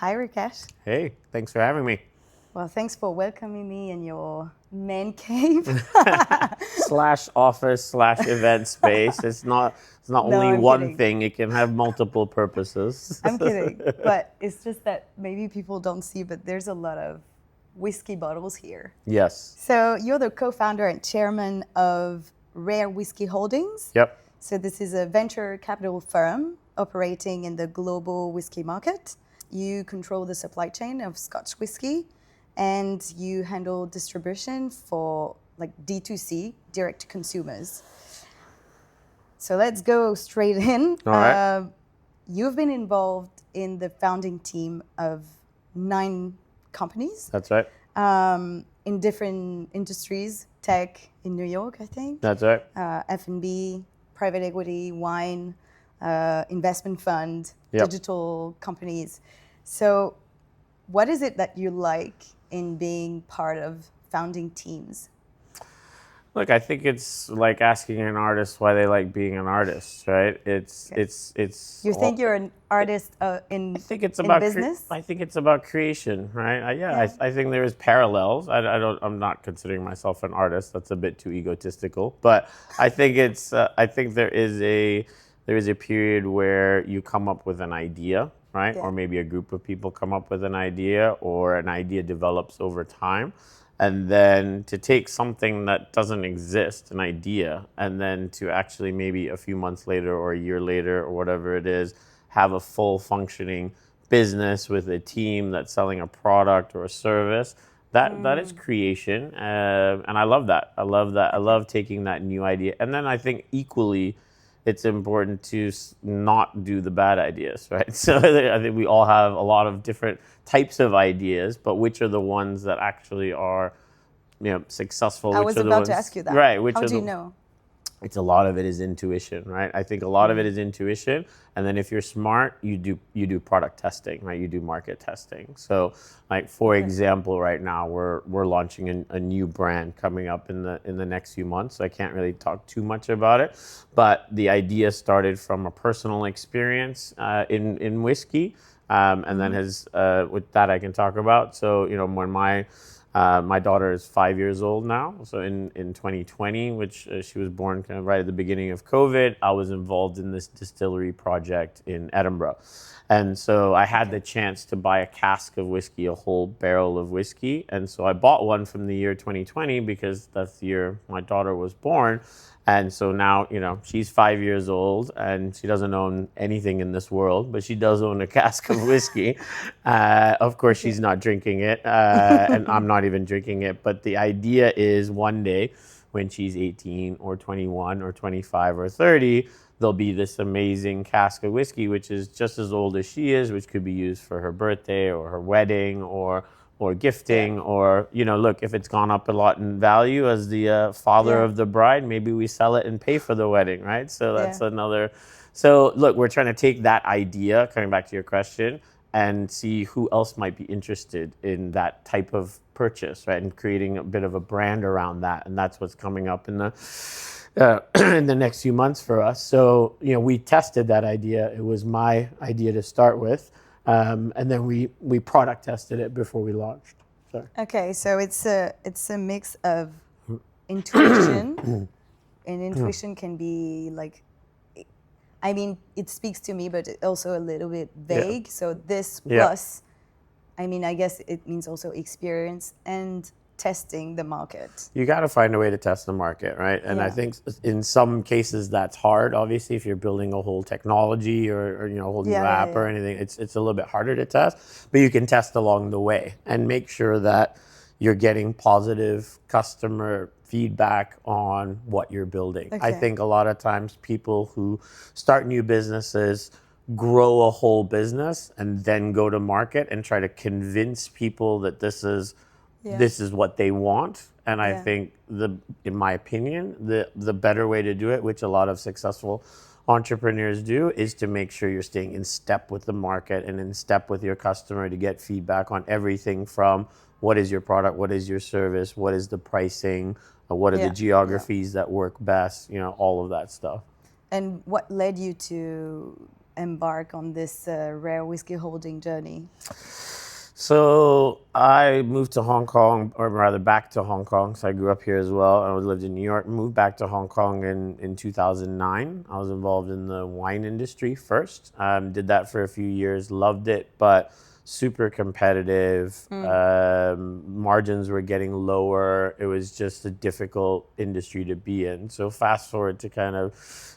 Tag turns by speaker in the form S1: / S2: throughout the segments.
S1: Hi, Rickesh.
S2: Hey, thanks for having me.
S1: Well, thanks for welcoming me in your man cave.
S2: Slash office slash event space. It's not
S1: No,
S2: only
S1: I'm
S2: one
S1: kidding.
S2: thing, it can have multiple purposes.
S1: I'm kidding. But it's just that maybe people don't see, but there's a lot of whiskey bottles here.
S2: Yes.
S1: So you're the co-founder and chairman of Rare Whisky Holdings.
S2: Yep.
S1: So this is a venture capital firm operating in the global whiskey market. You control the supply chain of Scotch whiskey, and you handle distribution for like D2C, direct to consumers. So let's go straight in.
S2: All right.
S1: You've been involved in the founding team of 9 companies
S2: That's right.
S1: in different industries, tech in New York, I think,
S2: That's right.
S1: F&B, private equity, wine, investment fund,
S2: Yep.
S1: digital companies. So what is it that you like in being part of founding teams?
S2: Look, I think it's like asking an artist why they like being an artist, right? It's.
S1: You think you're an artist in
S2: I think it's
S1: in
S2: about
S1: business?
S2: I think it's about creation, right?
S1: Yeah.
S2: I think there is parallels. I'm not considering myself an artist. That's a bit too egotistical. But I think it's. I think there is a period where you come up with an idea, right?
S1: Yeah.
S2: Or maybe a group of people come up with an idea, or an idea develops over time. And then to take something that doesn't exist, an idea, and then to actually maybe a few months later or a year later or whatever it is, have a full functioning business with a team that's selling a product or a service. That is creation, and I love that. I love that. I love taking that new idea, and then I think equally, it's important to not do the bad ideas, right? So I think we all have a lot of different types of ideas, but which are the ones that actually are, successful?
S1: I
S2: Which
S1: was
S2: are the
S1: about to
S2: ones,
S1: ask you that.
S2: right? Which
S1: How
S2: are
S1: do you
S2: the
S1: know?
S2: It's a lot of it is intuition, right? I think a lot of it is intuition, and then if you're smart, you do product testing, right? You do market testing. So, like for example, right now we're launching a new brand coming up in the next few months. So I can't really talk too much about it, but the idea started from a personal experience in whiskey, and then has with that I can talk about. So when my daughter is 5 years old now. So in 2020, which she was born kind of right at the beginning of COVID, I was involved in this distillery project in Edinburgh. And so I had the chance to buy a cask of whiskey, a whole barrel of whiskey. And so I bought one from the year 2020 because that's the year my daughter was born. And so now, she's 5 years old and she doesn't own anything in this world, but she does own a cask of whiskey. Of course, she's not drinking it, and I'm not even drinking it. But the idea is one day when she's 18 or 21 or 25 or 30, there'll be this amazing cask of whiskey, which is just as old as she is, which could be used for her birthday or her wedding or gifting, or look, if it's gone up a lot in value as the father of the bride, maybe we sell it and pay for the wedding, right? So that's another. So look, we're trying to take that idea, coming back to your question, and see who else might be interested in that type of purchase, right? And creating a bit of a brand around that, and that's what's coming up in the in the next few months for us. So we tested that idea. It was my idea to start with. And then we product tested it before we launched. Sorry.
S1: Okay, so it's a mix of intuition, and intuition can be like, I mean, it speaks to me, but also a little bit vague. So this plus, I mean, I guess it means also experience and testing the market.
S2: You got to find a way to test the market, right? And I think in some cases that's hard. Obviously, if you're building a whole technology or a whole new app or anything, it's a little bit harder to test. But you can test along the way and make sure that you're getting positive customer feedback on what you're building. I think a lot of times people who start new businesses grow a whole business and then go to market and try to convince people that this is what they want. And I think in my opinion, the better way to do it, which a lot of successful entrepreneurs do, is to make sure you're staying in step with the market and in step with your customer to get feedback on everything from what is your product, what is your service, what is the pricing, what are the geographies that work best, all of that stuff.
S1: And what led you to embark on this Rare Whisky Holding journey?
S2: So I moved to Hong Kong, or rather back to Hong Kong. So I grew up here as well. I lived in New York, moved back to Hong Kong in 2009. I was involved in the wine industry first. Did that for a few years, loved it, but super competitive. Margins were getting lower. It was just a difficult industry to be in. So fast forward to kind of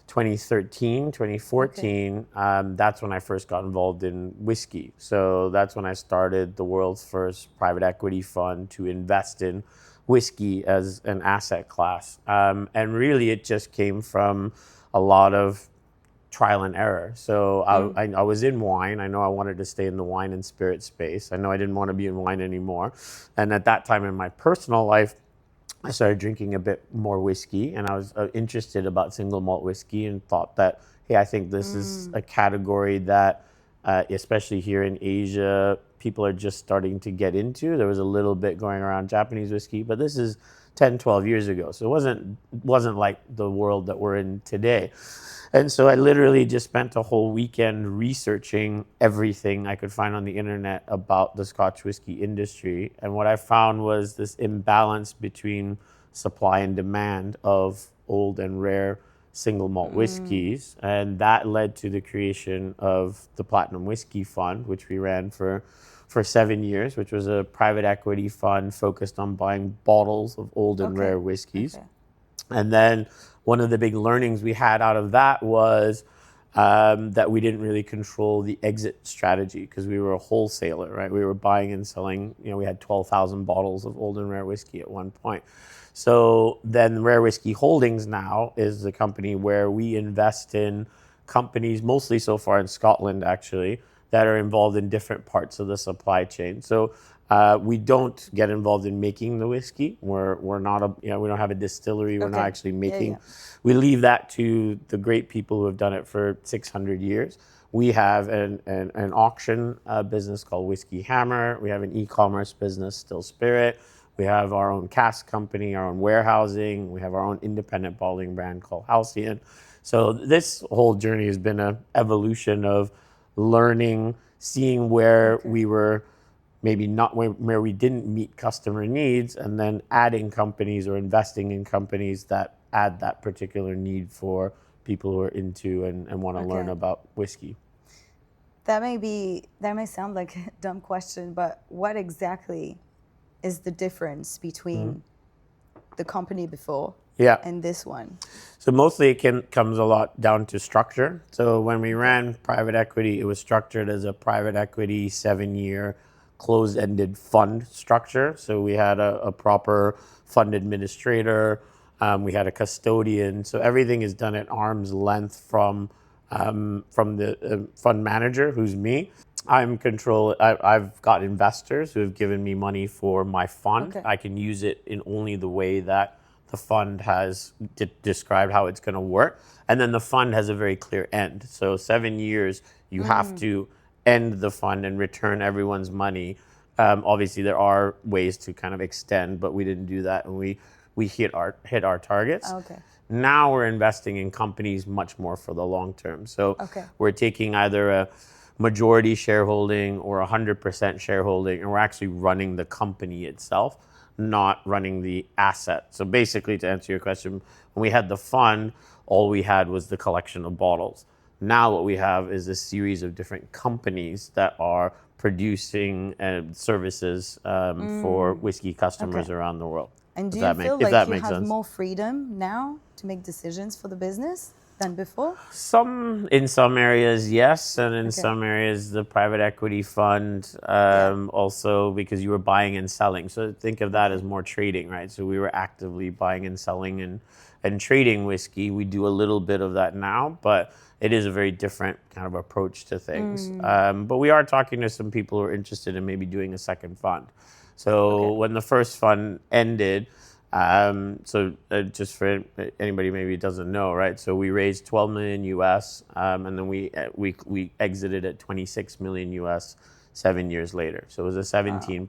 S2: 2013, 2014, that's when I first got involved in whiskey. So that's when I started the world's first private equity fund to invest in whiskey as an asset class. And really it just came from a lot of trial and error. So I was in wine. I know I wanted to stay in the wine and spirit space. I know I didn't want to be in wine anymore. And at that time in my personal life, I started drinking a bit more whiskey, and I was interested about single malt whiskey and thought that, hey, I think this is a category that, especially here in Asia, people are just starting to get into. There was a little bit going around Japanese whiskey, but this is 10, 12 years ago. So it wasn't like the world that we're in today. And so I literally just spent a whole weekend researching everything I could find on the internet about the Scotch whiskey industry. And what I found was this imbalance between supply and demand of old and rare single malt whiskeys. And that led to the creation of the Platinum Whiskey Fund, which we ran for 7 years, which was a private equity fund focused on buying bottles of old and rare whiskeys. And then one of the big learnings we had out of that was that we didn't really control the exit strategy because we were a wholesaler, right? We were buying and selling, we had 12,000 bottles of old and rare whiskey at one point. So then Rare Whisky Holdings now is the company where we invest in companies, mostly so far in Scotland actually, that are involved in different parts of the supply chain. So we don't get involved in making the whiskey. We're not we don't have a distillery. We're not actually making. We leave that to the great people who have done it for 600 years. We have an auction business called Whiskey Hammer. We have an e-commerce business, Still Spirit. We have our own cask company, our own warehousing. We have our own independent bottling brand called Halcyon. So this whole journey has been an evolution of learning, seeing where we were maybe not where we didn't meet customer needs, and then adding companies or investing in companies that add that particular need for people who are into and want to learn about whiskey.
S1: That may sound like a dumb question, but what exactly is the difference between the company before and this one?
S2: So mostly it comes a lot down to structure. So when we ran private equity, it was structured as a private equity 7-year closed-ended fund structure. So we had a proper fund administrator, we had a custodian. So everything is done at arm's length from the fund manager, who's me. I've got investors who have given me money for my fund. I can use it in only the way that the fund has described how it's going to work. And then the fund has a very clear end. So 7 years, you have to end the fund and return everyone's money. Obviously, there are ways to kind of extend, but we didn't do that, and we hit our targets. Now we're investing in companies much more for the long term. So we're taking either a majority shareholding or 100% shareholding, and we're actually running the company itself, not running the asset. So basically, to answer your question, when we had the fund, all we had was the collection of bottles. Now what we have is a series of different companies that are producing services for whiskey customers around the world.
S1: And do you feel like you have more freedom now to make decisions for the business than before?
S2: In some areas, yes. And in some areas, the private equity fund also, because you were buying and selling. So think of that as more trading, right? So we were actively buying and selling and trading whiskey. We do a little bit of that now, but it is a very different kind of approach to things. But we are talking to some people who are interested in maybe doing a second fund. So when the first fund ended, just for anybody maybe doesn't know, right? So we raised 12 million US, and then we exited at 26 million US 7 years later. So it was a 17%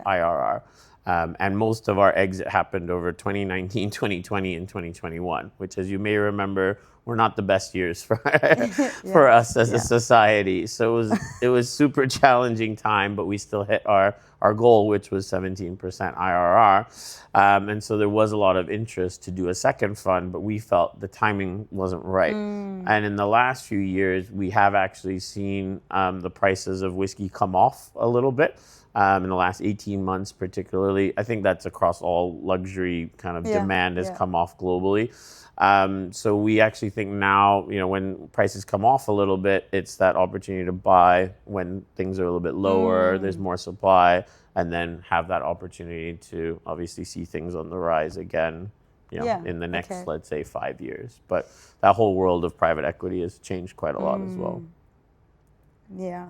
S2: IRR. And most of our exit happened over 2019, 2020, and 2021, which, as you may remember, were not the best years for for us as a society. So it was super challenging time, but we still hit our goal, which was 17% IRR. And so there was a lot of interest to do a second fund, but we felt the timing wasn't right. And in the last few years, we have actually seen the prices of whiskey come off a little bit. In the last 18 months particularly. I think that's across all luxury kind of demand has come off globally. So we actually think now, you know, when prices come off a little bit, it's that opportunity to buy when things are a little bit lower, there's more supply, and then have that opportunity to obviously see things on the rise again, you know, in the next, let's say, 5 years. But that whole world of private equity has changed quite a lot as well.
S1: Yeah,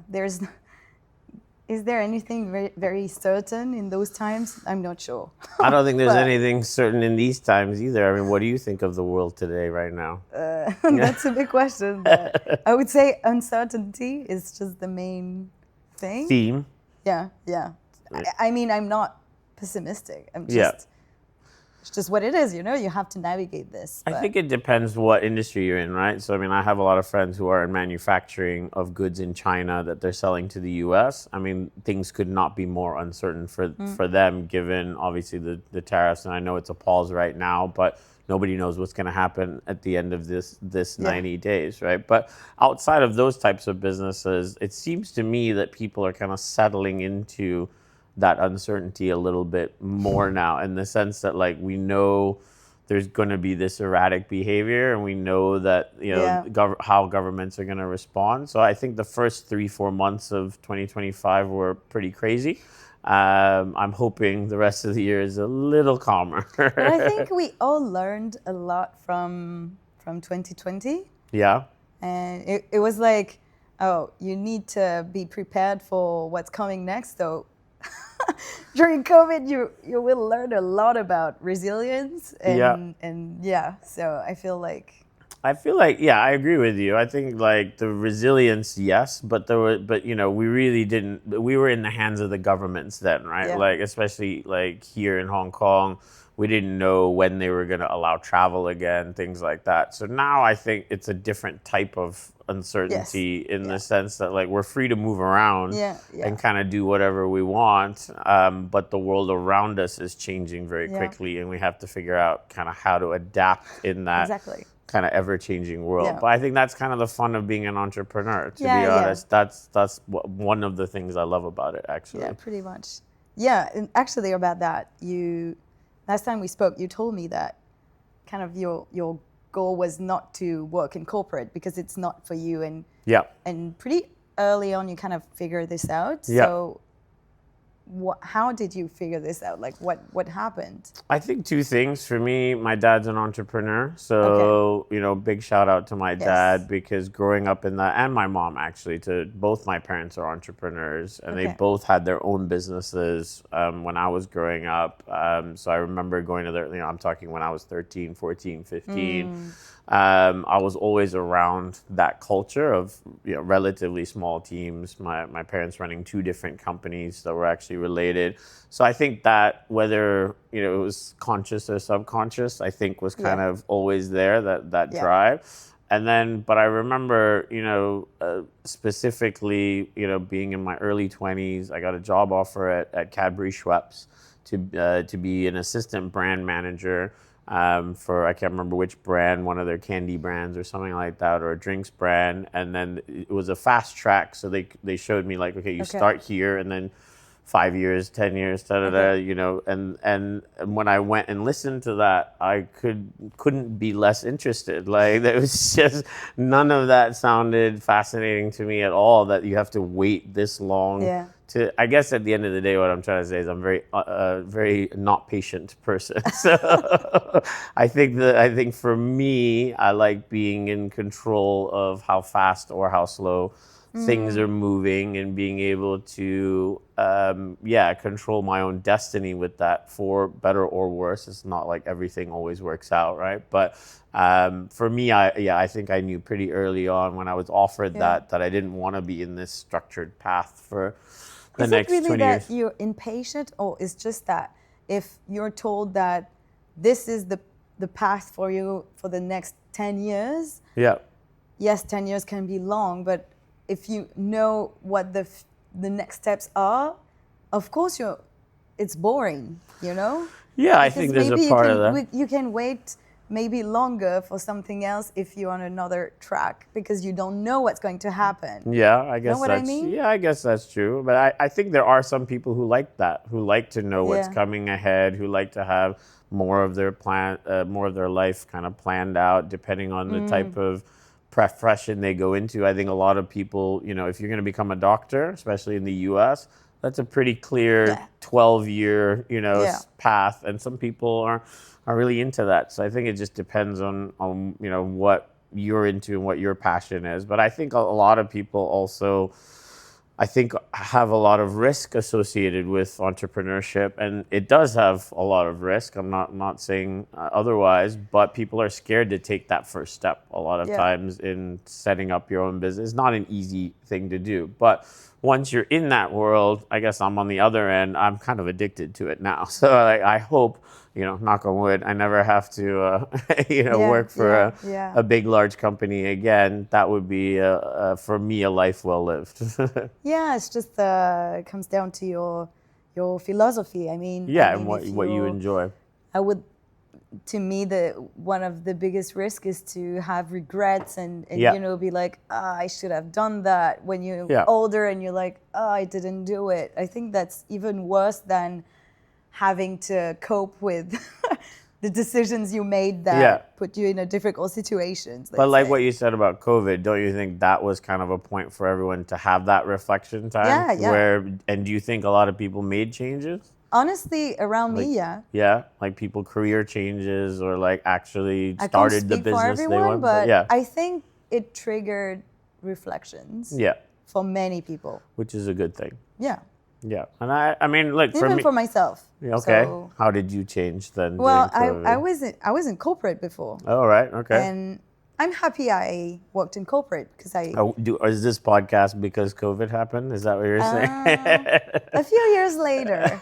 S1: is there anything very, very certain in those times? I'm not sure.
S2: I don't think there's anything certain in these times either. I mean, what do you think of the world today right now?
S1: That's a big question. But I would say uncertainty is just the main thing.
S2: Theme?
S1: Yeah. I mean, I'm not pessimistic. I'm just... It's just what it is, you know, you have to navigate this.
S2: I think it depends what industry you're in, right? So, I mean, I have a lot of friends who are in manufacturing of goods in China that they're selling to the US. I mean, things could not be more uncertain for them, given obviously the tariffs. And I know it's a pause right now, but nobody knows what's going to happen at the end of this 90 days, right? But outside of those types of businesses, it seems to me that people are kind of settling into that uncertainty a little bit more now, in the sense that, like, we know there's going to be this erratic behavior, and we know that, you know, how governments are going to respond. So I think the first 3-4 months of 2025 were pretty crazy. I'm hoping the rest of the year is a little calmer.
S1: But I think we all learned a lot from 2020.
S2: Yeah.
S1: And it was like, oh, you need to be prepared for what's coming next, though. During COVID, you will learn a lot about resilience and so I feel like
S2: I agree with you. I think, like, the resilience, yes, but you know, we really didn't. We were in the hands of the governments then, right?
S1: Yeah.
S2: Like, especially like here in Hong Kong, we didn't know when they were going to allow travel again, things like that. So now I think it's a different type of uncertainty in the sense that, like, we're free to move around and kind of do whatever we want. But the world around us is changing very quickly, and we have to figure out kind of how to adapt in that kind of ever-changing world. But I think that's kind of the fun of being an entrepreneur, to be honest. That's one of the things I love about it, actually.
S1: Yeah, pretty much. Yeah, and actually about that, last time we spoke, you told me that kind of your goal was not to work in corporate because it's not for you, and pretty early on you kind of figured this out. So how did you figure this out? Like, what happened?
S2: I think two things. For me, my dad's an entrepreneur. So, you know, big shout out to my dad, because growing up in that, and my mom actually, both my parents are entrepreneurs, and they both had their own businesses when I was growing up. So I remember going to their, you know, I'm talking when I was 13, 14, 15. I was always around that culture of, you know, relatively small teams. My parents running 2 different companies that were actually related. So I think that whether, you know, it was conscious or subconscious, I think was kind of always there, that drive. And then, but I remember, you know, specifically, you know, being in my early 20s, I got a job offer at Cadbury Schweppes to be an assistant brand manager for, I can't remember which brand, one of their candy brands or something like that, or a drinks brand. And then it was a fast track. So they showed me, like, okay, you start here, and then 5 years, 10 years, you know, and when I went and listened to that, I couldn't be less interested. Like, there was just none of that sounded fascinating to me at all, that you have to wait this long to, I guess at the end of the day, what I'm trying to say is I'm very not patient person. So I think for me, I like being in control of how fast or how slow things are moving, and being able to control my own destiny with that, for better or worse. It's not like everything always works out, right? But for me, I think I knew pretty early on when I was offered that I didn't want to be in this structured path for the next 20 years.
S1: Is it really that you're impatient, or is just that if you're told that this is the the path for you for the next 10 years.
S2: Yeah.
S1: Yes, 10 years can be long, but if you know what the next steps are, of course it's boring, you know?
S2: Yeah, I
S1: Because
S2: think there's a
S1: maybe
S2: part of that.
S1: you can wait maybe longer for something else if you're on another track because you don't know what's going to happen.
S2: Yeah, I guess
S1: what I mean?
S2: Yeah, I guess that's true. But I think there are some people who like that, who like to know what's
S1: Yeah.
S2: coming ahead, who like to have more of their more of their life kind of planned out, depending on the type of profession they go into. I think a lot of people, if you're going to become a doctor, especially in the U.S., that's a pretty clear
S1: Yeah.
S2: 12-year,
S1: Yeah.
S2: path, and some people are really into that. So I think it just depends on what you're into and what your passion is. But I think a lot of people also, I think, have a lot of risk associated with entrepreneurship, and it does have a lot of risk. I'm not saying otherwise, but people are scared to take that first step a lot of
S1: Yeah.
S2: times in setting up your own business. It's not an easy thing to do, but once you're in that world, I guess I'm on the other end. I'm kind of addicted to it now. So I hope, knock on wood, I never have to, work for a big, large company again. That would be, for me, a life well lived.
S1: Yeah, it's just it comes down to your philosophy. I mean,
S2: And what you enjoy.
S1: I would, to me, one of the biggest risks is to have regrets and be like, I should have done that when you're older and you're like, I didn't do it. I think that's even worse than having to cope with the decisions you made that put you in a difficult situation.
S2: But like what you said about COVID, don't you think that was kind of a point for everyone to have that reflection time?
S1: Yeah.
S2: And do you think a lot of people made changes?
S1: Honestly, around me, yeah.
S2: Yeah, like people career changes or like actually started the
S1: business they want.
S2: for everyone,
S1: but I think it triggered reflections.
S2: Yeah.
S1: For many people.
S2: Which is a good thing.
S1: Yeah.
S2: Yeah, and I mean, look,
S1: even for myself.
S2: Okay. So, how did you change then?
S1: Well, I was in corporate before.
S2: Oh, right. Okay.
S1: And I'm happy I worked in corporate because
S2: is this podcast because COVID happened? Is that what you're saying?
S1: A few years later.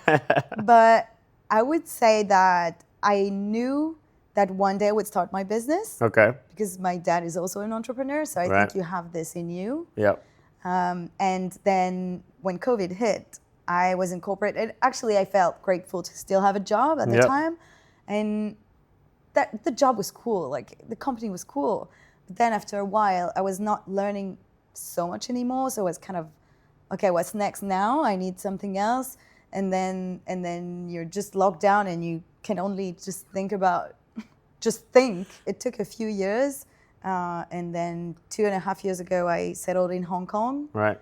S1: But I would say that I knew that one day I would start my business.
S2: Okay.
S1: Because my dad is also an entrepreneur, so I think you have this in you.
S2: Yep.
S1: And then when COVID hit, I was in corporate. And actually, I felt grateful to still have a job at the time. And that the job was cool. Like, the company was cool. But then after a while, I was not learning so much anymore. So I was kind of, okay, what's next now? I need something else. And then you're just locked down and you can only just think. It took a few years. And then 2.5 years ago, I settled in Hong Kong.
S2: Right.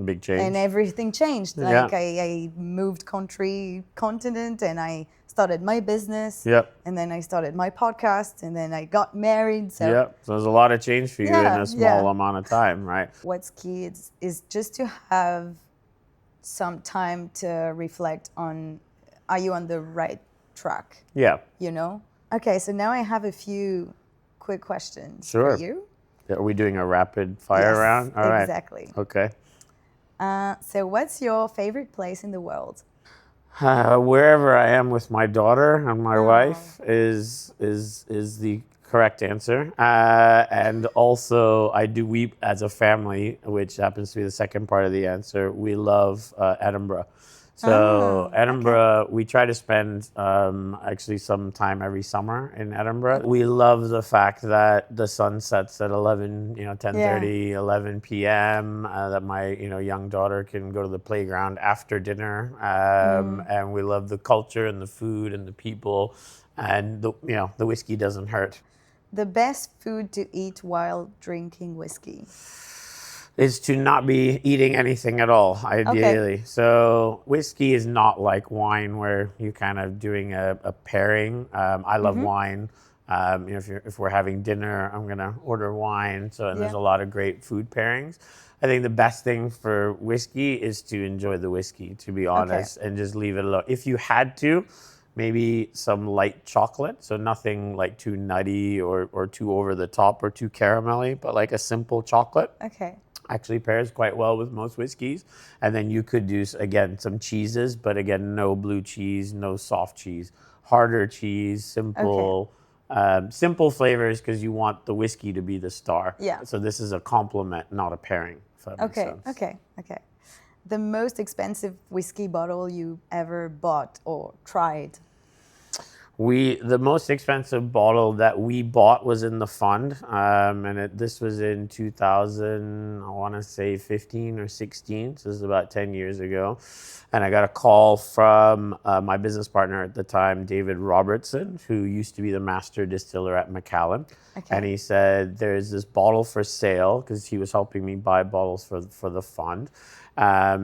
S2: Big change.
S1: And everything changed. Like I moved continent, and I started my business.
S2: Yep.
S1: And then I started my podcast, and then I got married. So
S2: So there's a lot of change for you in a small amount of time, right?
S1: What's key is just to have some time to reflect on, are you on the right track?
S2: Yeah.
S1: Okay, so now I have a few quick questions for you.
S2: Are we doing a rapid fire round? All right.
S1: Exactly.
S2: Okay.
S1: So what's your favorite place in the world?
S2: Wherever I am with my daughter and my wife is the correct answer. And also, we as a family, which happens to be the second part of the answer, we love Edinburgh. So Edinburgh, we try to spend actually some time every summer in Edinburgh. We love the fact that the sun sets at 10:30, 11 p.m., that my young daughter can go to the playground after dinner. And we love the culture and the food and the people, and the whiskey doesn't hurt.
S1: The best food to eat while drinking whiskey?
S2: Is to not be eating anything at all, ideally. Okay. So whiskey is not like wine where you're kind of doing a pairing. I love wine. If we're having dinner, I'm gonna order wine. So there's a lot of great food pairings. I think the best thing for whiskey is to enjoy the whiskey, to be honest, and just leave it alone. If you had to, maybe some light chocolate, so nothing like too nutty or too over the top or too caramelly, but like a simple chocolate.
S1: Okay.
S2: Actually pairs quite well with most whiskeys. And then you could do, again, some cheeses, but again, no blue cheese, no soft cheese. Harder cheese, simple, Simple flavors because you want the whiskey to be the star.
S1: Yeah.
S2: So this is a complement, not a pairing, if that makes sense.
S1: Okay. The most expensive whiskey bottle you ever bought or tried?
S2: The most expensive bottle that we bought was in the fund, and this was in 2000, I want to say 15 or 16, so this is about 10 years ago. And I got a call from my business partner at the time, David Robertson, who used to be the master distiller at Macallan.
S1: Okay.
S2: And he said, there's this bottle for sale, because he was helping me buy bottles for the fund.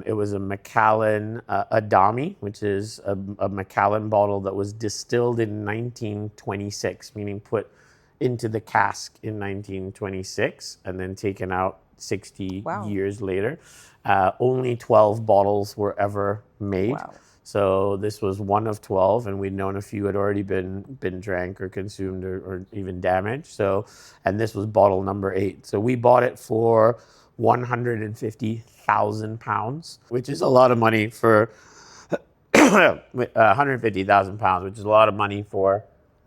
S2: It was a Macallan Adami, which is a Macallan bottle that was distilled in 1926, meaning put into the cask in 1926 and then taken out 60
S1: Wow.
S2: years later. Only 12 bottles were ever made.
S1: Wow.
S2: So this was one of 12, and we'd known a few had already been drank or consumed or even damaged. So, and this was bottle number 8. So we bought it for £150,000, which is a lot of money for £150,000, which is a lot of money for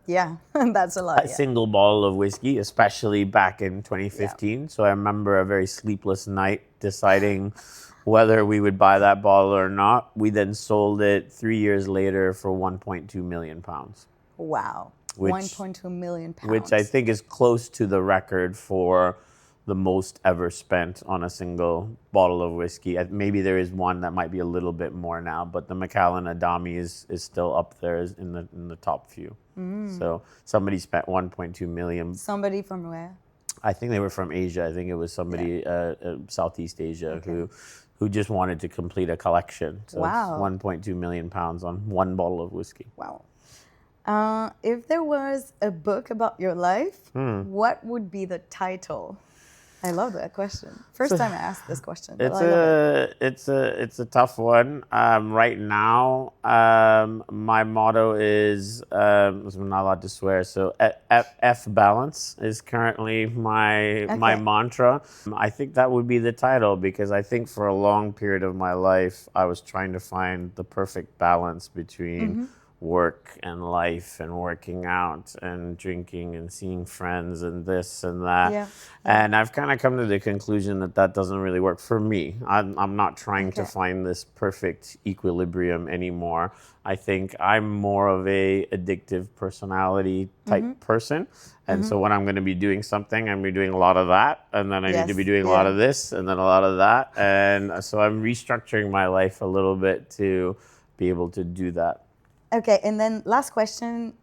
S1: Yeah, that's a lot.
S2: a single bottle of whiskey, especially back in 2015.
S1: Yeah.
S2: So I remember a very sleepless night deciding whether we would buy that bottle or not. We then sold it 3 years later for £1.2 million.
S1: Wow.
S2: Which-
S1: 1.2 million pounds.
S2: Which I think is close to the record for the most ever spent on a single bottle of whiskey. Maybe there is one that might be a little bit more now, but the Macallan Adami is still up there in the top few. So somebody spent 1.2 million.
S1: Somebody from where?
S2: I think they were from Asia. I think it was somebody Southeast Asia who just wanted to complete a collection. So
S1: Wow.
S2: it's 1.2 million pounds on one bottle of whiskey.
S1: Wow. If there was a book about your life, what would be the title? I love that question. First time I asked this question. But I love it.
S2: It's a tough one. Right now, my motto is I'm not allowed to swear, so F balance is currently my mantra. I think that would be the title, because I think for a long period of my life I was trying to find the perfect balance between work and life and working out and drinking and seeing friends and this and that.
S1: Yeah.
S2: And I've kind of come to the conclusion that doesn't really work for me. I'm not trying to find this perfect equilibrium anymore. I think I'm more of a addictive personality type person. And so when I'm going to be doing something, I'm going to be doing a lot of that. And then I need to be doing a lot of this and then a lot of that. And so I'm restructuring my life a little bit to be able to do that.
S1: Okay, and then last question.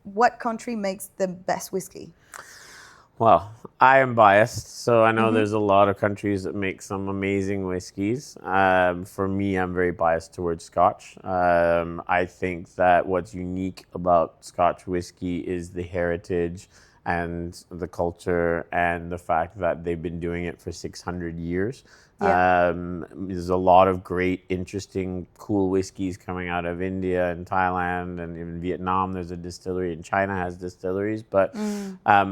S1: What country makes the best whiskey?
S2: Well, I am biased, so I know there's a lot of countries that make some amazing whiskeys. For me, I'm very biased towards Scotch. I think that what's unique about Scotch whiskey is the heritage and the culture and the fact that they've been doing it for 600 years.
S1: Yeah.
S2: There's a lot of great, interesting, cool whiskeys coming out of India and Thailand and even Vietnam. There's a distillery, and China has distilleries. But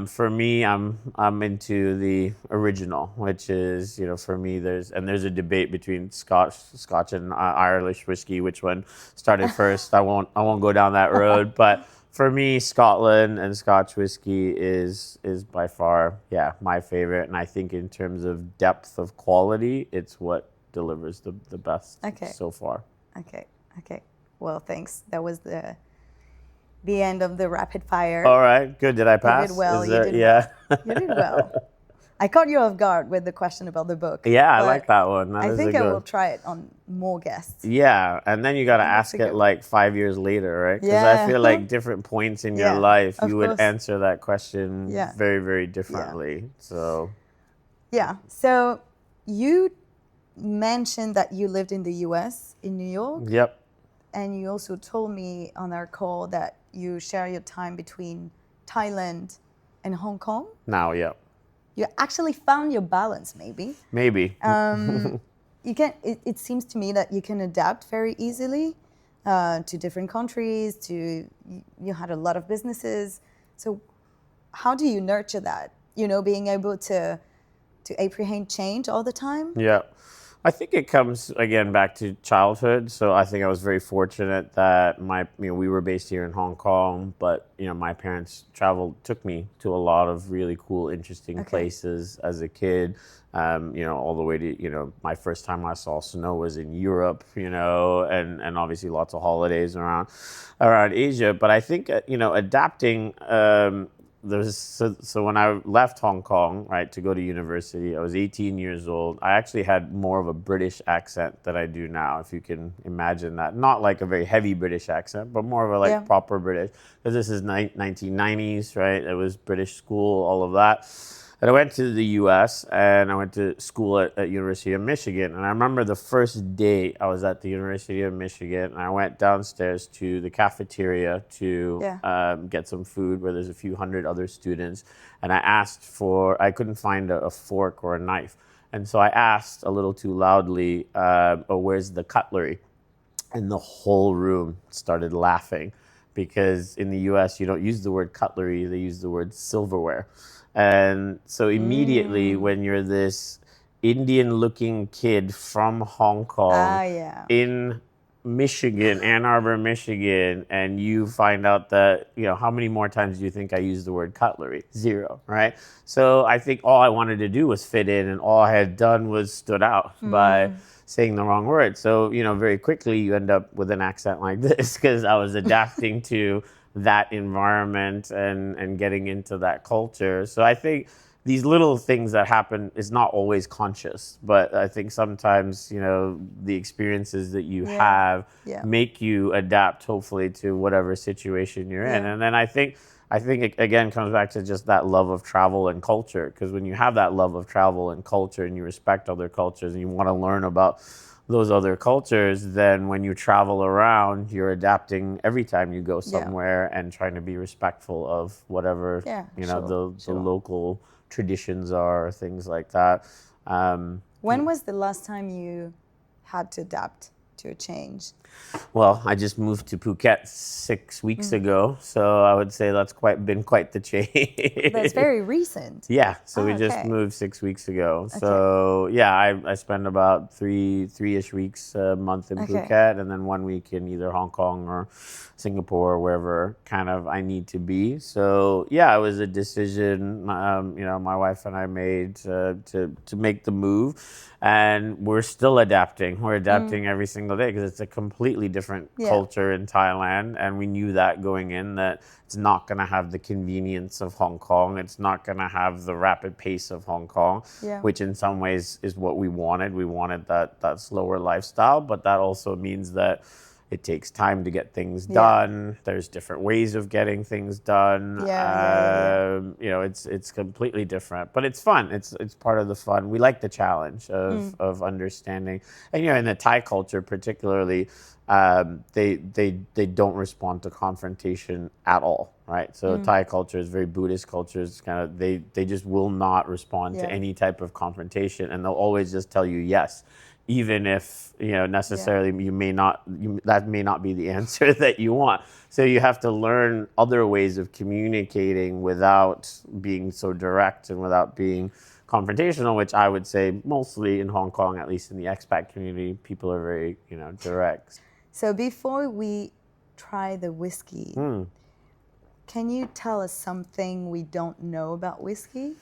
S2: for me, I'm into the original, which is, for me, there's a debate between Scotch and Irish whiskey, which one started first. I won't go down that road, but for me, Scotland and Scotch whiskey is by far, my favorite. And I think in terms of depth of quality, it's what delivers the best so far.
S1: Okay. Well, thanks. That was the end of the rapid fire.
S2: All right, good. Did I pass?
S1: You did well.
S2: Well.
S1: You did well. I caught you off guard with the question about the book.
S2: Yeah, I like that one.
S1: I think I will try it on more guests.
S2: Yeah, and then you got to ask it like 5 years later, right? Because I feel like different points in your life, you would answer that question very, very differently. So
S1: you mentioned that you lived in the U.S., in New York.
S2: Yep.
S1: And you also told me on our call that you share your time between Thailand and Hong Kong.
S2: Now, yeah.
S1: You actually found your balance, maybe.
S2: Maybe.
S1: You can. It seems to me that you can adapt very easily to different countries. You had a lot of businesses. So how do you nurture that? Being able to apprehend change all the time.
S2: Yeah. I think it comes again back to childhood. So I think I was very fortunate that we were based here in Hong Kong, but my parents took me to a lot of really cool, interesting places as a kid. All the way to my first time I saw snow was in Europe, and obviously lots of holidays around Asia. But I think adapting. So when I left Hong Kong, right, to go to university, I was 18 years old. I actually had more of a British accent than I do now, if you can imagine that. Not like a very heavy British accent, but more of a proper British. Because this is 1990s, right? It was British school, all of that. And I went to the U.S. and I went to school at University of Michigan. And I remember the first day I was at the University of Michigan, and I went downstairs to the cafeteria to get some food where there's a few hundred other students. And I couldn't find a fork or a knife. And so I asked a little too loudly, where's the cutlery? And the whole room started laughing, because in the U.S. you don't use the word cutlery, they use the word silverware. And so immediately when you're this Indian-looking kid from Hong Kong in Michigan, Ann Arbor, Michigan, and you find out that, how many more times do you think I used the word cutlery? 0, right? So I think all I wanted to do was fit in, and all I had done was stood out by saying the wrong word. So, very quickly you end up with an accent like this, because I was adapting to that environment and getting into that culture. So I think these little things that happen is not always conscious, but I think sometimes, the experiences that you have make you adapt, hopefully, to whatever situation you're in. And then I think it again comes back to just that love of travel and culture, because when you have that love of travel and culture and you respect other cultures and you want to learn about those other cultures, then when you travel around, you're adapting every time you go somewhere and trying to be respectful of whatever the local traditions are, or things like that.
S1: When was the last time you had to adapt to a change?
S2: Well, I just moved to Phuket 6 weeks ago, so I would say that's been quite the change.
S1: That's very recent.
S2: Yeah, so we just moved 6 weeks ago. So yeah, I spend about three-ish weeks a month in Phuket, and then 1 week in either Hong Kong or Singapore, or wherever kind of I need to be. So yeah, it was a decision my wife and I made to make the move. And we're still adapting. We're adapting every single day, because it's a completely different culture in Thailand. And we knew that going in, that it's not going to have the convenience of Hong Kong. It's not going to have the rapid pace of Hong Kong, which in some ways is what we wanted. We wanted that slower lifestyle, but that also means that it takes time to get things done. There's different ways of getting things done. It's completely different, but it's fun. It's part of the fun. We like the challenge of understanding. And in the Thai culture particularly, they don't respond to confrontation at all, right? So Thai culture is very Buddhist culture. It's kind of they just will not respond to any type of confrontation, and they'll always just tell you yes, even if necessarily that may not be the answer that you want. So you have to learn other ways of communicating without being so direct and without being confrontational, which I would say mostly in Hong Kong, at least in the expat community, people are very direct.
S1: So before we try the whiskey, can you tell us something we don't know about whiskey?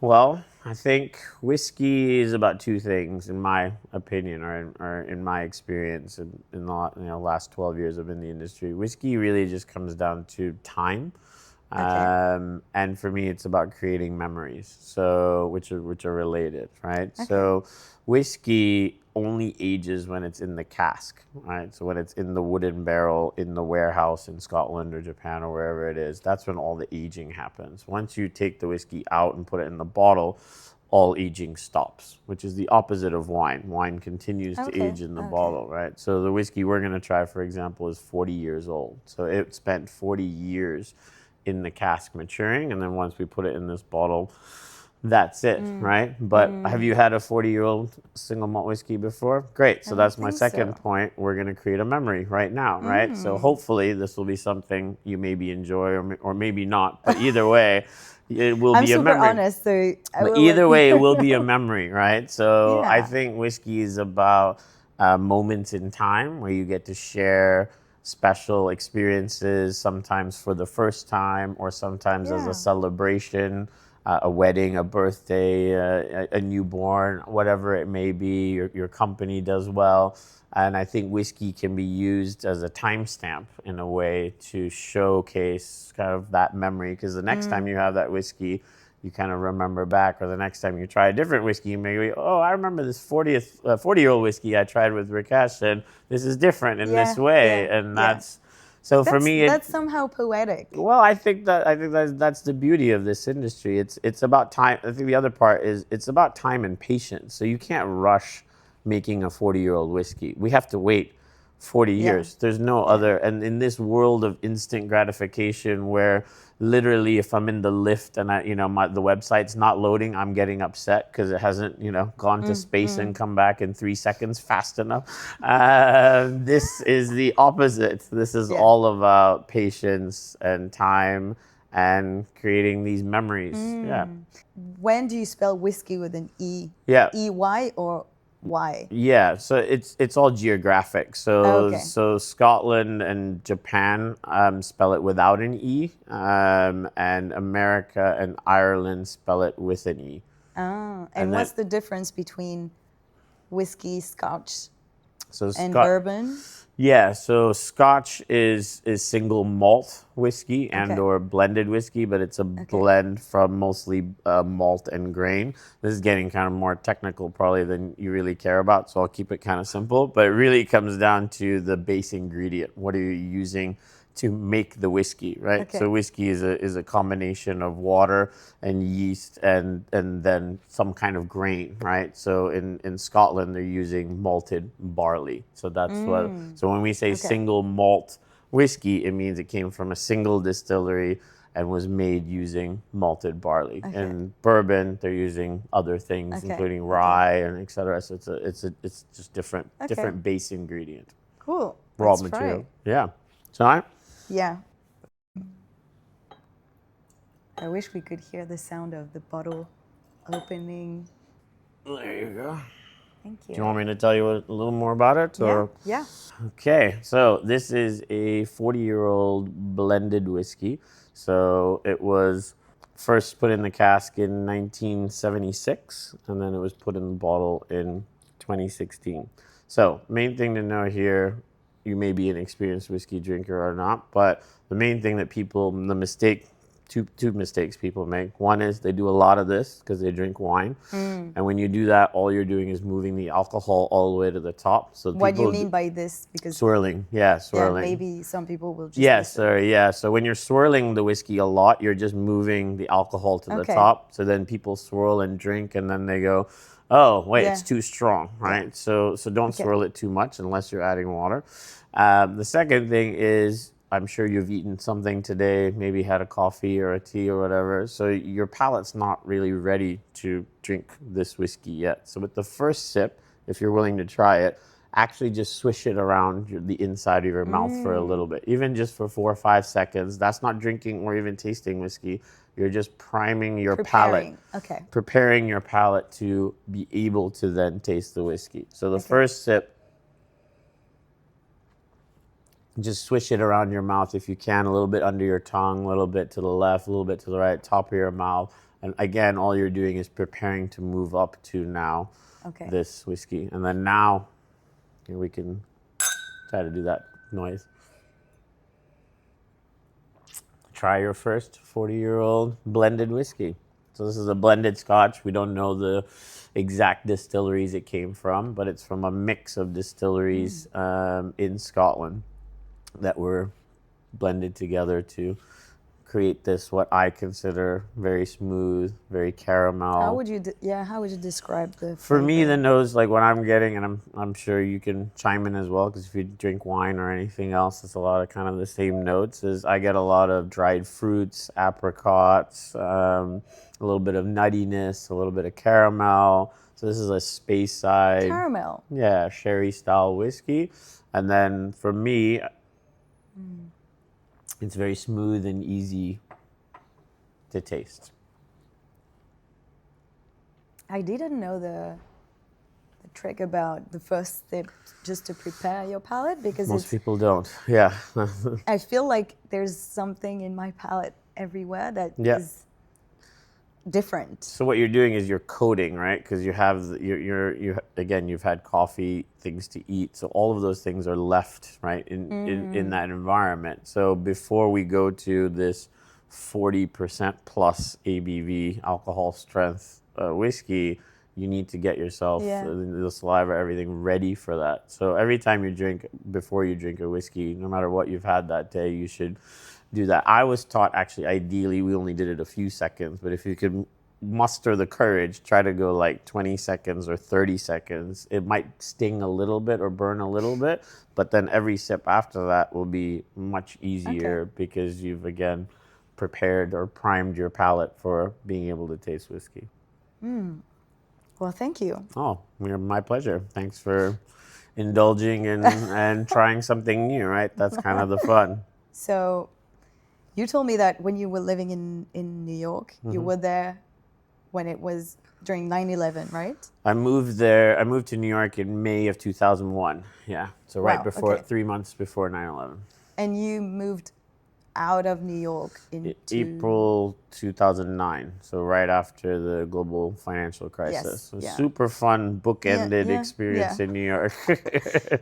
S2: Well, I think whiskey is about two things, in my opinion, or in my experience in the last 12 years I've been in the industry. Whiskey really just comes down to time. And for me, it's about creating memories, so which are related, right? So whiskey only ages when it's in the cask, right? So when it's in the wooden barrel in the warehouse in Scotland or Japan or wherever it is, that's when all the aging happens. Once you take the whiskey out and put it in the bottle, all aging stops, which is the opposite of wine. Wine continues to age in the bottle, right? So the whiskey we're going to try, for example, is 40 years old. So it spent 40 years in the cask maturing, and then once we put it in this bottle, that's it, right? But have you had a 40-year-old single malt whiskey before? Great. So that's my second point. We're going to create a memory right now, right? So hopefully this will be something you maybe enjoy or maybe not. But either way, it will
S1: I'm
S2: be a
S1: super
S2: memory.
S1: honest, so I
S2: But
S1: will
S2: either
S1: let
S2: way,
S1: you
S2: it will
S1: know.
S2: be a memory, right? So I
S1: Yeah.
S2: think whiskey is about moments in time where you get to share special experiences, sometimes for the first time, or sometimes as
S1: Yeah.
S2: a celebration, a wedding, a birthday, a newborn, whatever it may be. Your company does well. And I think whiskey can be used as a timestamp in a way to showcase kind of that memory. Because the next time you have that whiskey, you kind of remember back, or the next time you try a different whiskey, you may be, oh, I remember this 40-year-old whiskey I tried with Rickesh, and this is different in this
S1: Yeah.
S2: way.
S1: Yeah.
S2: And
S1: Yeah.
S2: that's, so for me,
S1: That's somehow poetic.
S2: well, I think that's the beauty of this industry. It's about time. I think the other part is it's about time and patience. So you can't rush making a 40-year-old whiskey. We have to wait 40
S1: Yeah.
S2: years. There's no
S1: Yeah.
S2: other. And in this world of instant gratification, where literally if I'm in the lift and the website's not loading, I'm getting upset because it hasn't gone to space and come back in 3 seconds fast enough. This is the opposite. This is
S1: Yeah.
S2: all about patience and time and creating these memories. Yeah.
S1: When do you spell whiskey with an E?
S2: Yeah.
S1: EY or Y?
S2: Yeah, so it's all geographic. So
S1: Okay.
S2: so Scotland and Japan spell it without an E, and America and Ireland spell it with an E.
S1: Oh,
S2: And
S1: and what's
S2: then-
S1: the difference between whiskey, Scotch,
S2: So
S1: and bourbon?
S2: Yeah, so Scotch is single malt whiskey and
S1: Okay.
S2: or blended whiskey, but it's a blend from mostly malt and grain. This is getting kind of more technical probably than you really care about, so I'll keep it kind of simple. But it really comes down to the base ingredient. What are you using to make the whiskey, right?
S1: Okay.
S2: So whiskey is a combination of water and yeast and then some kind of grain, right? So in Scotland they're using malted barley. So that's what. So when we say single malt whiskey, it means it came from a single distillery and was made using malted barley. And bourbon, they're using other things, including rye and etc. So it's just different base ingredient,
S1: Cool.
S2: raw
S1: Let's
S2: material.
S1: try.
S2: Yeah. So
S1: Yeah. I wish we could hear the sound of the bottle opening.
S2: there you go.
S1: Thank you.
S2: Do you want me to tell you a little more about it?
S1: Yeah.
S2: Or?
S1: Yeah.
S2: Okay, so this is a 40-year-old blended whiskey. So it was first put in the cask in 1976, and then it was put in the bottle in 2016. So main thing to know here, you may be an experienced whiskey drinker or not, but the main thing that two mistakes people make. One is they do a lot of this because they drink wine. And when you do that, all you're doing is moving the alcohol all the way to the top. So
S1: What do you
S2: people
S1: mean by this? Because
S2: swirling. Yeah, swirling.
S1: maybe some people will just
S2: Yes,
S1: listen.
S2: sorry, yeah. So when you're swirling the whiskey a lot, you're just moving the alcohol to the
S1: Okay.
S2: top. So then people swirl and drink, and then they go, "Oh, wait,
S1: Yeah.
S2: it's too strong," right? So don't
S1: Okay.
S2: swirl it too much unless you're adding water. The second thing is, I'm sure you've eaten something today, maybe had a coffee or a tea or whatever. So your palate's not really ready to drink this whiskey yet. So with the first sip, if you're willing to try it, actually just swish it around the inside of your mouth for a little bit, even just for 4 or 5 seconds. That's not drinking or even tasting whiskey. You're just priming your palate,
S1: Okay.
S2: preparing your palate to be able to then taste the whiskey. So the first sip, just swish it around your mouth if you can, a little bit under your tongue, a little bit to the left, a little bit to the right, top of your mouth. And again, all you're doing is preparing to move up to now this whiskey. And then now, here we can try to do that noise. Try your first 40-year-old blended whiskey. So this is a blended Scotch. We don't know the exact distilleries it came from, but it's from a mix of distilleries in Scotland that were blended together to create this, what I consider very smooth, very caramel.
S1: How would you describe the
S2: For me,
S1: flavor?
S2: the nose, like what I'm getting, and I'm sure you can chime in as well, because if you drink wine or anything else, it's a lot of kind of the same notes. Is I get a lot of dried fruits, apricots, a little bit of nuttiness, a little bit of caramel. So this is a space side,
S1: Caramel.
S2: yeah, sherry style whiskey. And then for me, it's very smooth and easy to taste.
S1: I didn't know the trick about the first step just to prepare your palate, because
S2: Most people don't. Yeah.
S1: I feel like there's something in my palate everywhere that
S2: Yeah.
S1: is different.
S2: So what you're doing is you're coating, right? Because you have you again, you've had coffee, things to eat, so all of those things are left, right, in that environment. So before we go to this 40% plus ABV alcohol strength whiskey, you need to get yourself
S1: Yeah.
S2: the saliva, everything ready for that. So every time you drink, before you drink a whiskey, no matter what you've had that day, you should do that. I was taught, actually, ideally, we only did it a few seconds, but if you could muster the courage, try to go like 20 seconds or 30 seconds. It might sting a little bit or burn a little bit, but then every sip after that will be much easier because you've, again, prepared or primed your palate for being able to taste whiskey.
S1: Well, thank you.
S2: Oh, my pleasure. Thanks for indulging and trying something new, right? That's kind of the fun.
S1: So you told me that when you were living in New York, you were there when it was during 9/11, right?
S2: I moved there. I moved to New York in May of 2001. Yeah. So right
S1: Wow,
S2: before,
S1: okay.
S2: 3 months before 9/11.
S1: And you moved out of New York into
S2: April 2009. So right after the global financial crisis.
S1: Yes,
S2: So
S1: yeah.
S2: super fun bookended
S1: yeah,
S2: experience
S1: yeah.
S2: in New York.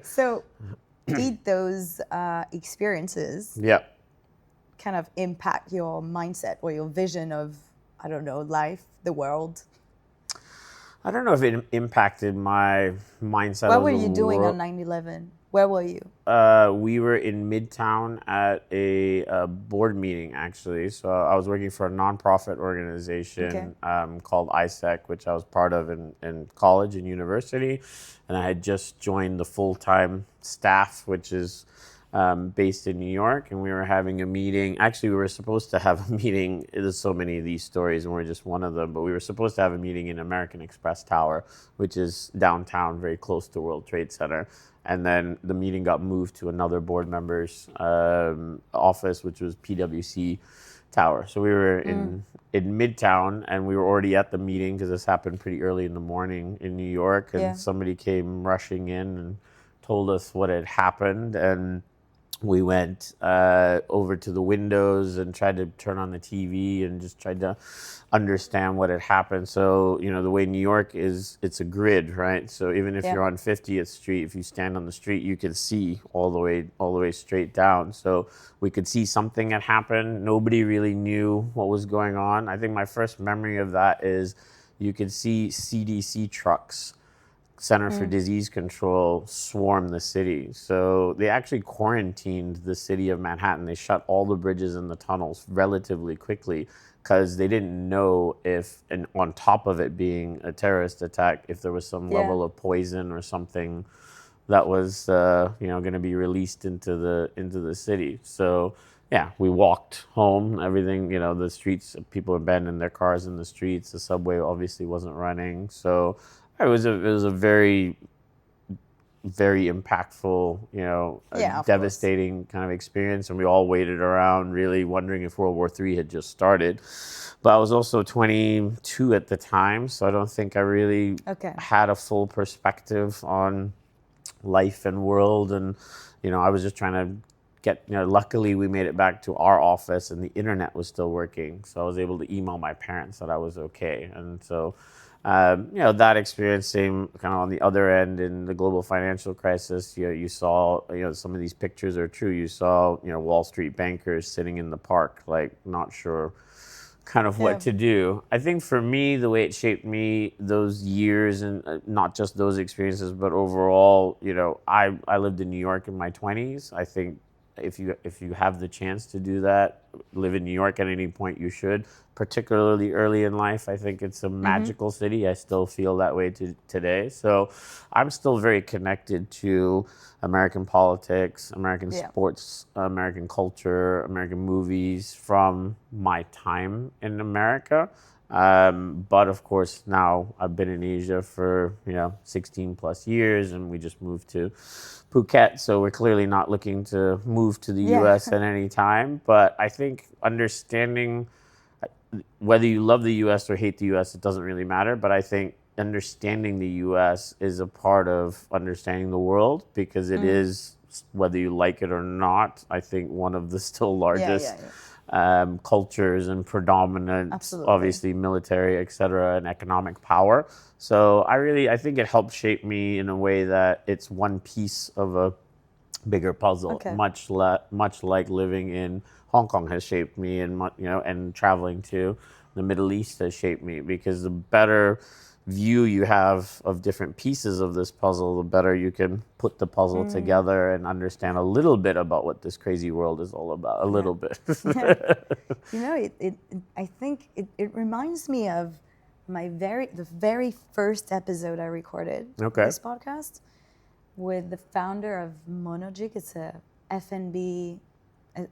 S1: So did those experiences
S2: Yeah.
S1: kind of impact your mindset or your vision of, I don't know, life, the world?
S2: I don't know if it impacted my mindset
S1: What
S2: of
S1: were
S2: the
S1: you doing on
S2: world.
S1: 9/11? Where were you?
S2: We were in Midtown at a board meeting, actually. So I was working for a nonprofit organization called ISEC, which I was part of in college and university. And I had just joined the full-time staff, which is based in New York. And we were having a meeting. Actually, we were supposed to have a meeting. There's so many of these stories, and we're just one of them. But we were supposed to have a meeting in American Express Tower, which is downtown, very close to World Trade Center. And then the meeting got moved to another board member's office, which was PwC Tower. So we were in Midtown, and we were already at the meeting because this happened pretty early in the morning in New York. And somebody came rushing in and told us what had happened. And we went over to the windows and tried to turn on the TV and just tried to understand what had happened. So, you know, the way New York is, it's a grid, right? So even if you're on 50th Street, if you stand on the street, you can see all the way straight down. So we could see something had happened. Nobody really knew what was going on. I think my first memory of that is you could see CDC trucks, Center for Disease Control, swarm the city. So they actually quarantined the city of Manhattan. They shut all the bridges and the tunnels relatively quickly because they didn't know if, and on top of it being a terrorist attack, if there was some level of poison or something that was going to be released into the city. So yeah, we walked home. Everything, the streets, people abandoned their cars in the streets. The subway obviously wasn't running. So it was a very, very impactful, devastating kind of experience. And we all waited around really wondering if World War III had just started. But I was also 22 at the time, so I don't think I really had a full perspective on life and world. And, I was just trying to get, luckily we made it back to our office and the internet was still working. So I was able to email my parents that I was okay. And so, that experience, same kind of on the other end in the global financial crisis, you saw, some of these pictures are true. You saw, Wall Street bankers sitting in the park, like not sure kind of what to do. I think for me, the way it shaped me those years, and not just those experiences, but overall, I lived in New York in my 20s. I think if you have the chance to do that, live in New York at any point, you should, particularly early in life. I think it's a magical city. I still feel that way today. So I'm still very connected to American politics, American sports, American culture, American movies from my time in America. But of course, now I've been in Asia for 16 plus years, and we just moved to Phuket, so we're clearly not looking to move to the U.S. at any time. But I think understanding, whether you love the US or hate the US, it doesn't really matter. But I think understanding the US is a part of understanding the world, because it is, whether you like it or not, I think one of the still largest cultures and predominant, obviously military, et cetera, and economic power. So I think it helped shape me in a way that it's one piece of a bigger puzzle, much like living in Hong Kong has shaped me, and and traveling to the Middle East has shaped me, because the better view you have of different pieces of this puzzle, the better you can put the puzzle together and understand a little bit about what this crazy world is all about. A little bit.
S1: I think it reminds me of the very first episode I recorded of this podcast with the founder of Monojik. It's a F&B,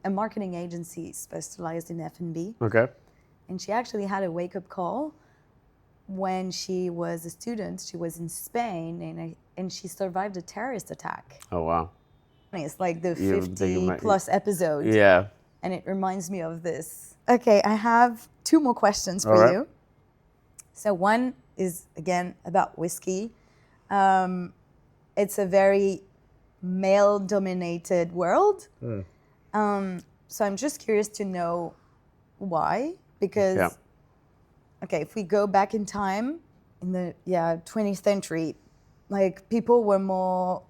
S1: a marketing agency specialized in F&B.
S2: Okay.
S1: And she actually had a wake-up call when she was a student. She was in Spain, and she survived a terrorist attack.
S2: Oh, wow.
S1: It's like the 50-plus episodes.
S2: Yeah.
S1: And it reminds me of this. Okay, I have 2 more questions for you. So one is, again, about whiskey. It's a very male-dominated world. So I'm just curious to know why. Because, if we go back in time, in the 20th century, like people were more,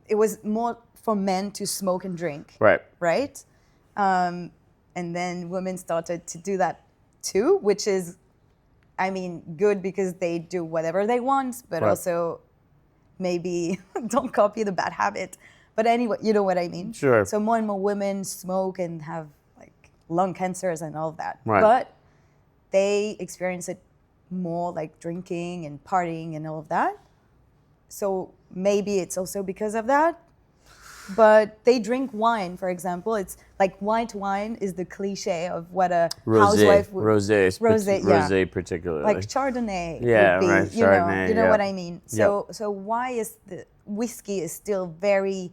S1: it was more for men to smoke and drink. Right? And then women started to do that too, which is, good because they do whatever they want, but also maybe don't copy the bad habit. But anyway, you know what I mean?
S2: Sure.
S1: So more and more women smoke and have like lung cancers and all of that.
S2: Right.
S1: But they experience it more like drinking and partying and all of that. So maybe it's also because of that. But they drink wine, for example. It's like white wine is the cliche of what a housewife would...
S2: Rosé particularly.
S1: Like Chardonnay would be,
S2: Chardonnay,
S1: you know what I mean? So why is the whiskey is still very,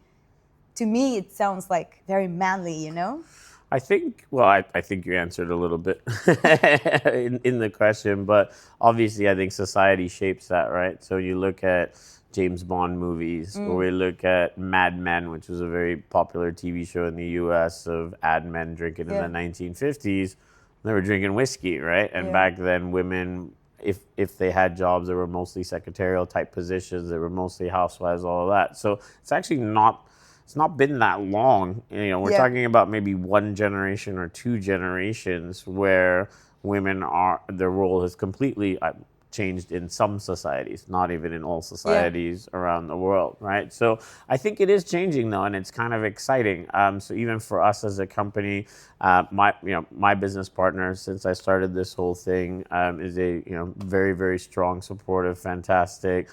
S1: to me, it sounds like very manly, you know?
S2: I think you answered a little bit in the question, but obviously I think society shapes that, right? So you look at James Bond movies, or we look at Mad Men, which was a very popular TV show in the US of ad men drinking in the 1950s. They were drinking whiskey, right? And back then women, if they had jobs, they were mostly secretarial type positions, they were mostly housewives, all of that. So it's actually it's not been that long. We're talking about maybe 1 generation or 2 generations where their role has completely changed in some societies, not even in all societies around the world, right? So I think it is changing though, and it's kind of exciting. So even for us as a company, my business partner, since I started this whole thing, is a very, very strong, supportive, fantastic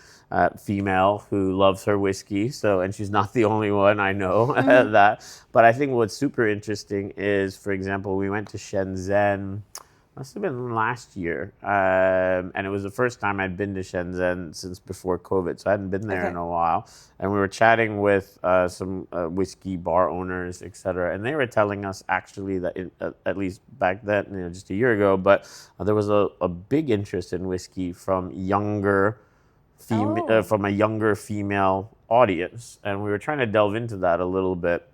S2: female who loves her whiskey. So, and she's not the only one, I know that. But I think what's super interesting is, for example, we went to Shenzhen. Must have been last year. And it was the first time I'd been to Shenzhen since before COVID. So I hadn't been there in a while. And we were chatting with some whiskey bar owners, et cetera. And they were telling us actually that, at least back then, just a year ago, but there was a big interest in whiskey from a younger female audience. And we were trying to delve into that a little bit.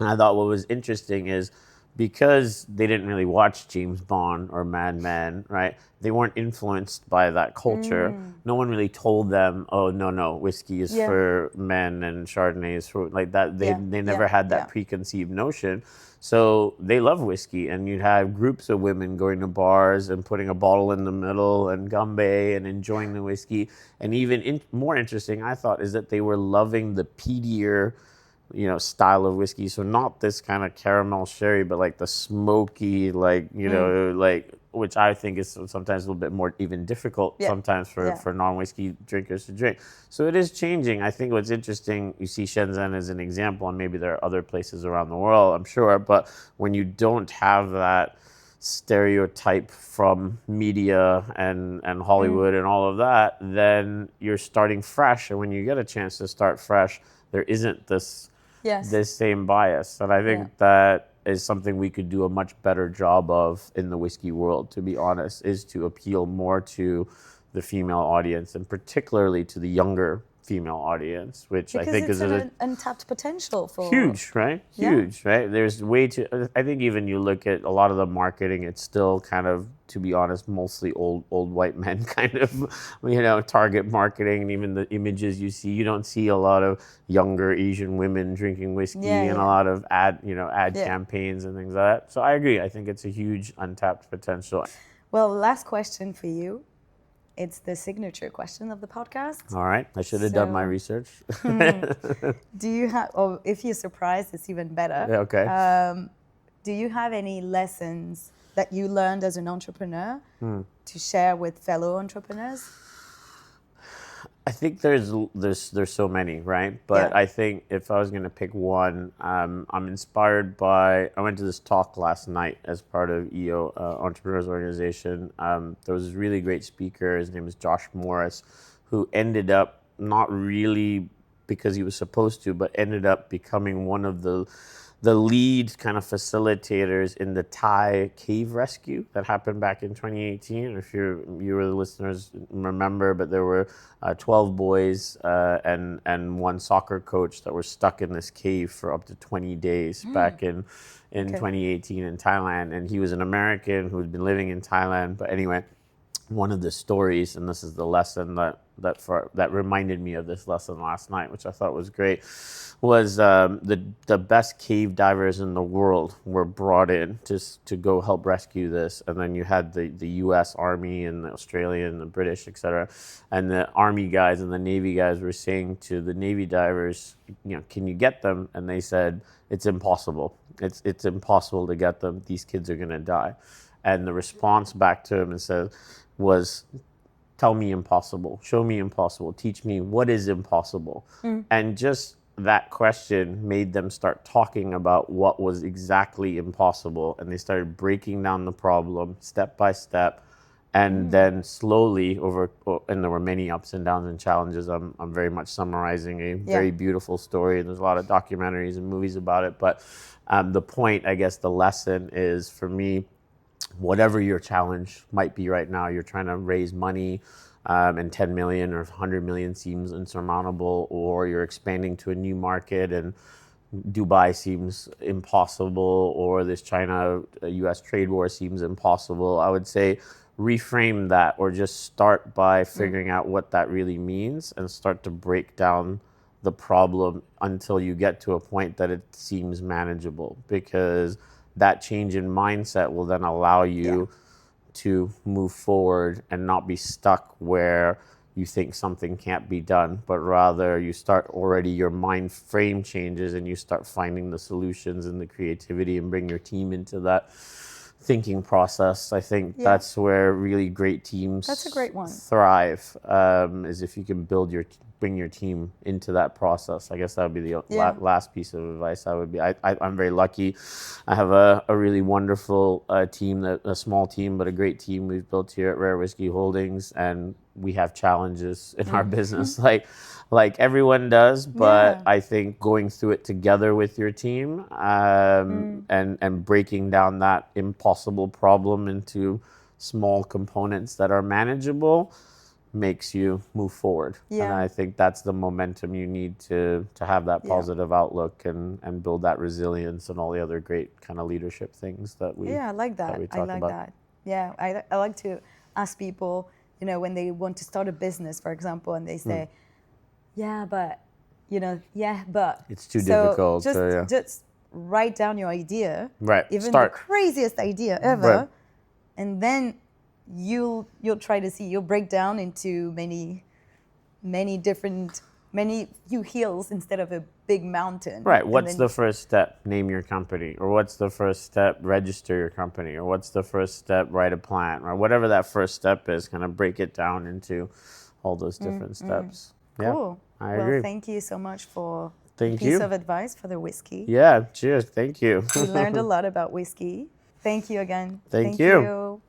S2: And I thought what was interesting is, because they didn't really watch James Bond or Mad Men, right? They weren't influenced by that culture. No one really told them, oh, no, whiskey is for men and Chardonnay is for like that. They never had that preconceived notion. So they love whiskey, and you'd have groups of women going to bars and putting a bottle in the middle and gumbe and enjoying the whiskey. And even more interesting, I thought, is that they were loving the peatier style of whiskey. So not this kind of caramel sherry, but like the smoky, like, like, which I think is sometimes a little bit more even difficult sometimes for non-whiskey drinkers to drink. So it is changing. I think what's interesting, you see Shenzhen as an example, and maybe there are other places around the world, I'm sure, but when you don't have that stereotype from media and Hollywood and all of that, then you're starting fresh. And when you get a chance to start fresh, there isn't this same bias. And I think that is something we could do a much better job of in the whiskey world, to be honest, is to appeal more to the female audience, and particularly to the younger female audience, which
S1: because
S2: I think
S1: it's
S2: is
S1: an untapped potential for
S2: huge, right? Huge, right? There's way too. I think even you look at a lot of the marketing, it's still kind of, to be honest, mostly old white men kind of, target marketing, and even the images you see, you don't see a lot of younger Asian women drinking whiskey and a lot of ad campaigns and things like that. So I agree. I think it's a huge untapped potential.
S1: Well, last question for you. It's the signature question of the podcast.
S2: All right. I should have done my research.
S1: Do you have, or if you're surprised, it's even better.
S2: Okay.
S1: Do you have any lessons that you learned as an entrepreneur to share with fellow entrepreneurs?
S2: I think there's so many, right? But I think if I was going to pick one, I'm inspired by, I went to this talk last night as part of EO, Entrepreneurs Organization. There was this really great speaker, his name is Josh Morris, who ended up, not really because he was supposed to, but ended up becoming one of the lead kind of facilitators in the Thai cave rescue that happened back in 2018. If you were the listeners remember, but there were 12 boys and one soccer coach that were stuck in this cave for up to 20 days back in 2018 in Thailand. And he was an American who had been living in Thailand. But anyway, one of the stories, and this is the lesson that reminded me of this lesson last night, which I thought was great, was the best cave divers in the world were brought in to go help rescue this. And then you had the U.S. Army and the Australian, the British, etc. And the Army guys and the Navy guys were saying to the Navy divers, can you get them? And they said, it's impossible. It's impossible to get them. These kids are going to die. And the response back to him was, tell me impossible, show me impossible, teach me what is impossible. And just that question made them start talking about what was exactly impossible. And they started breaking down the problem step by step. And then slowly and there were many ups and downs and challenges. I'm very much summarizing a very beautiful story. And there's a lot of documentaries and movies about it. But the point, I guess the lesson is, for me, whatever your challenge might be right now, you're trying to raise money, and 10 million or 100 million seems insurmountable, or you're expanding to a new market and Dubai seems impossible, or this China-US trade war seems impossible. I would say reframe that, or just start by figuring out what that really means and start to break down the problem until you get to a point that it seems manageable, because that change in mindset will then allow you to move forward and not be stuck where you think something can't be done, but rather you start already, your mind frame changes and you start finding the solutions and the creativity and bring your team into that thinking process. I think that's where really great teams
S1: That's a great one.
S2: thrive, is if you can bring your team into that process. I guess that would be the last piece of advice. I'm very lucky. I have a really wonderful team, a small team, but a great team we've built here at Rare Whisky Holdings, and we have challenges in our business like everyone does, but I think going through it together with your team, and breaking down that impossible problem into small components that are manageable makes you move forward. And I think that's the momentum you need to have that positive outlook and build that resilience and all the other great kind of leadership things that we
S1: I like that.
S2: I like
S1: that. Yeah, I like to ask people, when they want to start a business, for example, and they say, but
S2: it's too difficult.
S1: Just write down your idea, even
S2: Start.
S1: the craziest idea ever, and then you'll try to see, you'll break down into many few hills instead of a big mountain.
S2: What's the first step? Name your company. Or what's the first step? Register your company. Or what's the first step? Write a plan. Or whatever that first step is, kind of break it down into all those different steps.
S1: Cool.
S2: I agree.
S1: Well, thank you so much for
S2: Thank
S1: a piece
S2: you.
S1: of advice for the whiskey.
S2: Yeah, cheers. Thank you.
S1: We learned a lot about whiskey. Thank you again.
S2: Thank you.